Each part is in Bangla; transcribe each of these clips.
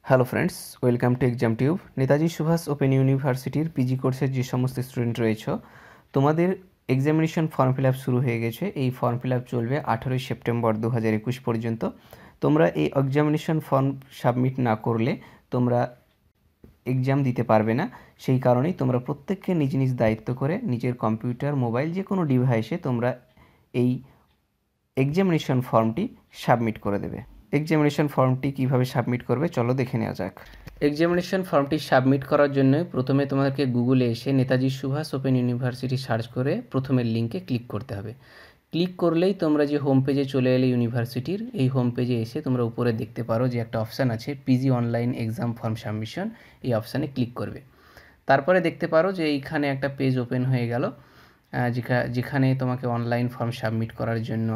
Hello friends, welcome to exam tube. Netaji Subhash open ইউনিভার্সিটির পিজি কোর্সের যে সমস্ত স্টুডেন্ট রয়েছে, তোমাদের এক্সামিনেশন ফর্ম ফিল আপ শুরু হয়ে গেছে। এই ফর্ম ফিল আপ চলবে 18ই সেপ্টেম্বর 2021 পর্যন্ত। তোমরা এই এক্সামিনেশন ফর্ম সাবমিট না করলে তোমরা এক্সাম দিতে পারবে না। সেই কারণেই তোমরা প্রত্যেককে নিজ নিজ দায়িত্ব করে নিজের কম্পিউটার, মোবাইল, যে কোনো ডিভাইসে তোমরা এই এক্সামিনেশন ফর্মটি সাবমিট করে দেবে। এক্সামিনেশন ফর্মটি কিভাবে সাবমিট করবে চলো দেখে নেওয়া যাক। এক্সামিনেশন ফর্মটি সাবমিট করার জন্য প্রথমে তোমাদেরকে গুগলে এসে Netaji Subhash open university search করে প্রথমের লিঙ্কে ক্লিক করতে হবে। ক্লিক করলেই তোমরা যে হোম পেজে চলে এলে ইউনিভার্সিটির, এই হোম পেজে এসে তোমরা উপরে দেখতে পারো যে একটা অপশান আছে PG online exam form submission. এই অপশানে ক্লিক করবে। তারপরে দেখতে পারো যে এইখানে একটা পেজ ওপেন হয়ে গেল, যেখানে তোমাকে অনলাইন ফর্ম সাবমিট করার জন্য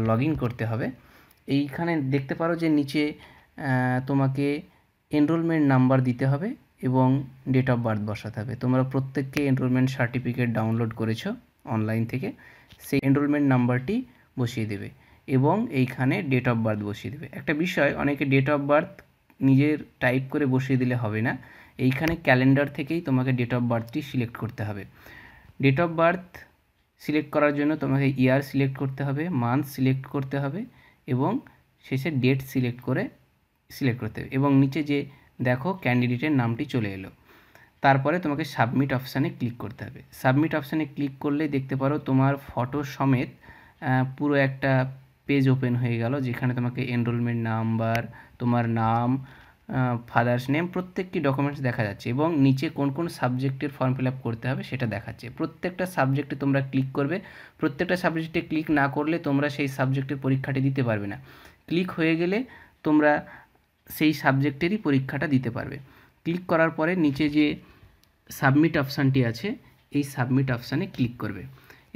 লগ ইন করতে হবে। এইখানে দেখতে পারো যে নিচে তোমাকে এনরোলমেন্ট নাম্বার দিতে হবে এবং ডেট অফ বার্থ বসাতে হবে। তোমরা প্রত্যেককে এনরোলমেন্ট সার্টিফিকেট ডাউনলোড করেছো অনলাইন থেকে, সেই এনরোলমেন্ট নাম্বারটি বসিয়ে দেবে এবং এইখানে ডেট অফ বার্থ বসিয়ে দেবে। একটা বিষয়, অনেকে ডেট অফ বার্থ নিজের টাইপ করে বসিয়ে দিলে হবে না, এইখানে ক্যালেন্ডার থেকেই তোমাকে ডেট অফ বার্থটি সিলেক্ট করতে হবে। ডেট অফ বার্থ সিলেক্ট করার জন্য তোমাকে ইয়ার সিলেক্ট করতে হবে, মান্থ সিলেক্ট করতে হবে এবং শেষে ডেট সিলেক্ট করতে হবে এবং নিচে যে দেখো ক্যান্ডিডেটের নামটি চলে এলো। তারপরে তোমাকে সাবমিট অপশানে ক্লিক করতে হবে। সাবমিট অপশানে ক্লিক করলে দেখতে পারো তোমার ফটো সমেত পুরো একটা পেজ ওপেন হয়ে গেল, যেখানে তোমাকে এনরোলমেন্ট নাম্বার, তোমার নাম, ফাদার্স নেম, প্রত্যেকটি ডকুমেন্টস দেখা যাচ্ছে এবং নিচে কোন কোন সাবজেক্টের ফর্ম ফিল আপ করতে হবে সেটা দেখাচ্ছে। প্রত্যেকটা সাবজেক্টে তোমরা ক্লিক করবে। প্রত্যেকটা সাবজেক্টে ক্লিক না করলে তোমরা সেই সাবজেক্টের পরীক্ষাটি দিতে পারবে না। ক্লিক হয়ে গেলে তোমরা সেই সাবজেক্টেরই পরীক্ষাটা দিতে পারবে। ক্লিক করার পরে নিচে যে সাবমিট অপশানটি আছে, এই সাবমিট অপশানে ক্লিক করবে।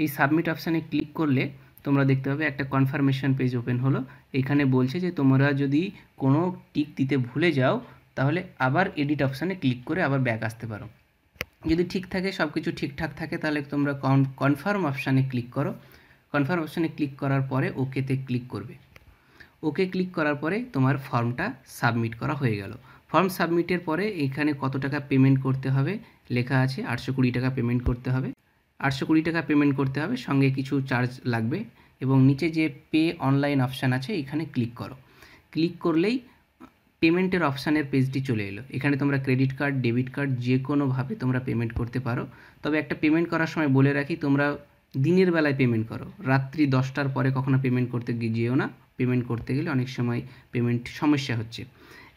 এই সাবমিট অপশানে ক্লিক করলে তোমরা দেখতে পাবে একটা কনফার্মেশন পেজ ওপেন হলো। এখানে বলছে যে তোমরা যদি কোনো টিক দিতে ভুলে যাও তাহলে আবার এডিট অপশানে ক্লিক করে আবার ব্যাক আসতে পারো। যদি ঠিক থাকে, সব কিছু ঠিকঠাক থাকে, তাহলে তোমরা কনফার্ম অপশানে ক্লিক করো। কনফার্ম অপশানে ক্লিক করার পরে ওকেতে ক্লিক করবে। ওকে ক্লিক করার পরে তোমার ফর্মটা সাবমিট করা হয়ে গেল। ফর্ম সাবমিটের পরে এখানে কত টাকা পেমেন্ট করতে হবে লেখা আছে, 820 টাকা পেমেন্ট করতে হবে। 820 টাকা পেমেন্ট করতে হবে, সঙ্গে কিছু চার্জ লাগবে এবং নিচে যে পে অনলাইন অপশান আছে এখানে ক্লিক করো। ক্লিক করলেই পেমেন্টের অপশানের পেজটি চলে এলো। এখানে তোমরা ক্রেডিট কার্ড, ডেবিট কার্ড যে কোনোভাবে তোমরা পেমেন্ট করতে পারো। তবে একটা পেমেন্ট করার সময় বলে রাখি, তোমরা দিনের বেলায় পেমেন্ট করো, রাত্রি 10টার পরে কখনো পেমেন্ট করতে যেও না। পেমেন্ট করতে গেলে অনেক সময় পেমেন্ট সমস্যা হচ্ছে।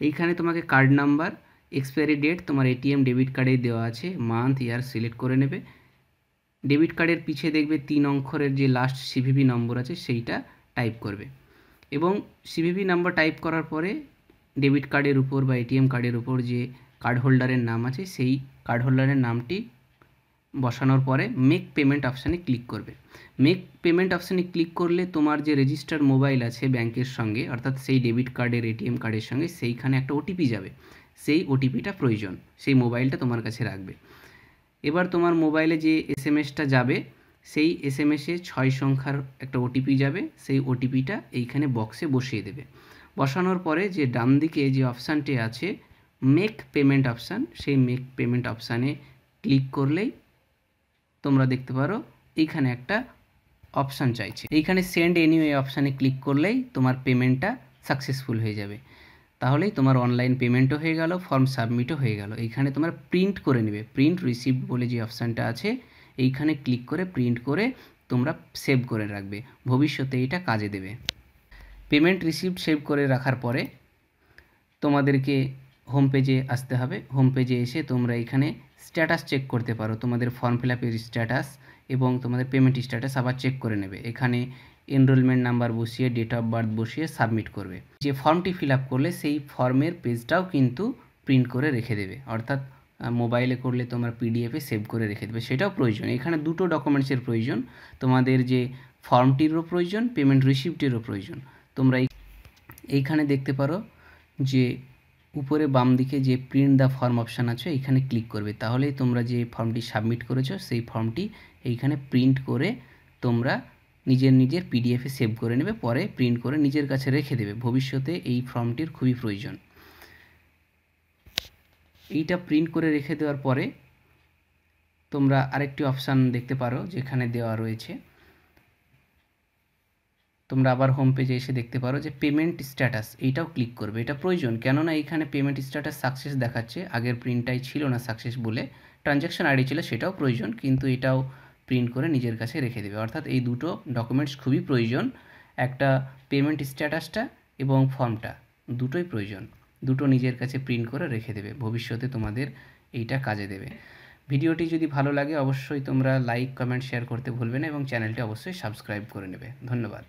এইখানে তোমাকে কার্ড নাম্বার, এক্সপায়ারি ডেট তোমার এটিএম ডেবিট কার্ডে দেওয়া আছে, মান্থ, ইয়ার সিলেক্ট করে নেবে। ডেবিট কার্ডের পিছে দেখবে 3 অক্ষরের যে লাস্ট সিভিভি নম্বর আছে সেইটা টাইপ করবে এবং সিভিভি নাম্বার টাইপ করার পরে ডেবিট কার্ডের উপর বা এটিএম কার্ডের উপর যে কার্ড হোল্ডারের নাম আছে সেই কার্ড হোল্ডারের নামটি বসানোর পরে মেক পেমেন্ট অপশানে ক্লিক করবে। মেক পেমেন্ট অপশানে ক্লিক করলে তোমার যে রেজিস্টার্ড মোবাইল আছে ব্যাংকের সঙ্গে, অর্থাৎ সেই ডেবিট কার্ডের, এটিএম কার্ডের সঙ্গে, সেইখানে একটা ওটিপি যাবে। সেই ওটিপিটা প্রয়োজন, সেই মোবাইলটা তোমার কাছে রাখবে। এবার তোমার মোবাইলে যে এসএমএসটা যাবে, সেই এসএমএসে 6 সংখ্যার একটা ওটিপি যাবে। সেই ওটিপিটা এইখানে বক্সে বসিয়ে দেবে। বসানোর পরে যে ডান দিকে যে অপশানটি আছে মেক পেমেন্ট অপশান, সেই মেক পেমেন্ট অপশানে ক্লিক করলেই তোমরা দেখতে পারো এইখানে একটা অপশান চাইছে। এইখানে সেন্ড এনিওয়ে অপশানে ক্লিক করলেই তোমার পেমেন্টটা সাকসেসফুল হয়ে যাবে। তাহলেই তোমার অনলাইন পেমেন্টও হয়ে গেল, ফর্ম সাবমিটও হয়ে গেল। এইখানে তোমার প্রিন্ট করে নেবে, প্রিন্ট রিসিপ্ট বলে যে অপশানটা আছে এইখানে ক্লিক করে প্রিন্ট করে তোমরা সেভ করে রাখবে, ভবিষ্যতে এটা কাজে দেবে। পেমেন্ট রিসিপ্ট সেভ করে রাখার পরে তোমাদেরকে হোম পেজে আসতে হবে। হোম পেজে এসে তোমরা এখানে স্ট্যাটাস চেক করতে পারো, তোমাদের ফর্ম ফিল আপের স্ট্যাটাস এবং তোমাদের পেমেন্ট স্ট্যাটাস আবার চেক করে নেবে। এখানে এনরোলমেন্ট নাম্বার বসিয়ে ডেট অফ বার্থ বসিয়ে সাবমিট করবে। যে ফর্মটি ফিল আপ করলে সেই ফর্মের পেজটাও কিন্তু প্রিন্ট করে রেখে দেবে, অর্থাৎ মোবাইলে করলে তোমরা পিডিএফে সেভ করে রেখে দেবে, সেটাও প্রয়োজন। এখানে দুটো ডকুমেন্টসের প্রয়োজন, তোমাদের যে ফর্মটিরও প্রয়োজন, পেমেন্ট রিসিপ্টেরও প্রয়োজন। তোমরা এইখানে দেখতে পারো যে উপরে বাম দিকে যে প্রিন্ট দ্য ফর্ম অপশান আছে এইখানে ক্লিক করবে। তাহলেই তোমরা যে ফর্মটি সাবমিট করেছো সেই ফর্মটি এইখানে প্রিন্ট করে তোমরা নিজের পিডিএফে সেভ করে নেবে, পরে প্রিন্ট করে নিজের কাছে রেখে দেবে। ভবিষ্যতে এই ফর্মটির খুবই প্রয়োজন। এইটা প্রিন্ট করে রেখে দেওয়ার পরে তোমরা আরেকটি অপশান দেখতে পারো যেখানে দেওয়া রয়েছে, তোমরা আবার হোম পেজে এসে দেখতে পারো যে পেমেন্ট স্ট্যাটাস, এইটাও ক্লিক করবে। এটা প্রয়োজন, কেননা এইখানে পেমেন্ট স্ট্যাটাস সাকসেস দেখাচ্ছে, আগের প্রিন্টটাই ছিল না সাকসেস বলে, ট্রানজ্যাকশন আইডি ছিল সেটাও প্রয়োজন, কিন্তু এটাও প্রিন্ট করে নিজের কাছে রেখে দেবে। অর্থাৎ এই দুটো ডকুমেন্টস খুবই প্রয়োজন, একটা পেমেন্ট স্ট্যাটাসটা এবং ফর্মটা, দুটোই প্রয়োজন। দুটো নিজের কাছে প্রিন্ট করে রেখে দেবে, ভবিষ্যতে তোমাদের এইটা কাজে দেবে। ভিডিওটি যদি ভালো লাগে অবশ্যই তোমরা লাইক, কমেন্ট, শেয়ার করতে ভুলবে না এবং চ্যানেলটি অবশ্যই সাবস্ক্রাইব করে নেবে। ধন্যবাদ।